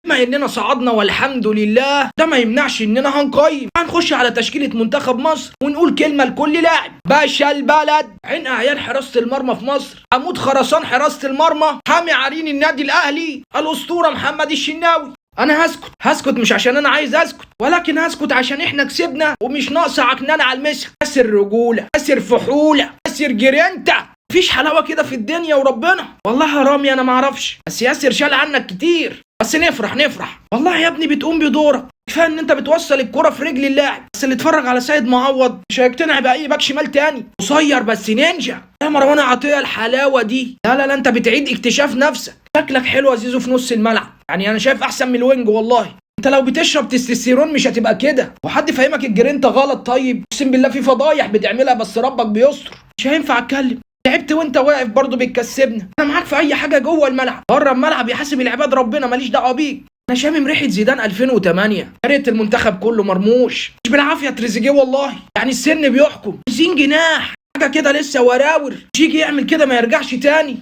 بما اننا صعدنا والحمد لله ده ما يمنعش اننا هنقيم. هنخش على تشكيله منتخب مصر ونقول كلمه لكل لاعب. باشا البلد، عين اعيان حراسه المرمى في مصر، عمود خرسان حراسه المرمى، حامي عرين النادي الاهلي، الاسطوره محمد الشناوي. انا هسكت مش عشان انا عايز اسكت، ولكن هسكت عشان احنا كسبنا ومش ناقصه عكنانه على المسك. كسر رجوله، كسر فحوله، كسر جرينتا. مفيش حلاوه كده في الدنيا وربنا. والله يا رامي انا معرفش، بس ياسر شال عنك كتير. بس نفرح والله يا ابني بتقوم بدورك. كفايه ان انت بتوصل الكرة في رجل اللاعب. بس اللي اتفرج على سيد معوض مش هيقتنع باي باك شمال تاني قصير بس نينجا. يا مروان عطيه الحلاوه دي. لا انت بتعيد اكتشاف نفسك. شكلك حلو يا زيزو في نص الملعب، يعني انا شايف احسن من الوينج والله. انت لو بتشرب تستوستيرون مش هتبقى كده. وحد فاهمك الجرينتا غلط؟ طيب اقسم بالله في فضايح بتعملها بس ربك بيستر. مش هينفع اتكلم. لعبت وانت واقف برضه بتكسبنا. انا معاك في اي حاجه جوه الملعب، بره الملعب يحاسب العباد ربنا، ماليش دعوه بيك. انا شامم ريحه زيدان 2008. يا ريت المنتخب كله مرموش، مش بالعافيه تريزيجيه والله، يعني السن بيحكم. عايزين جناح حاجه كده لسه وراور، يجي يعمل كده ما يرجعش تاني.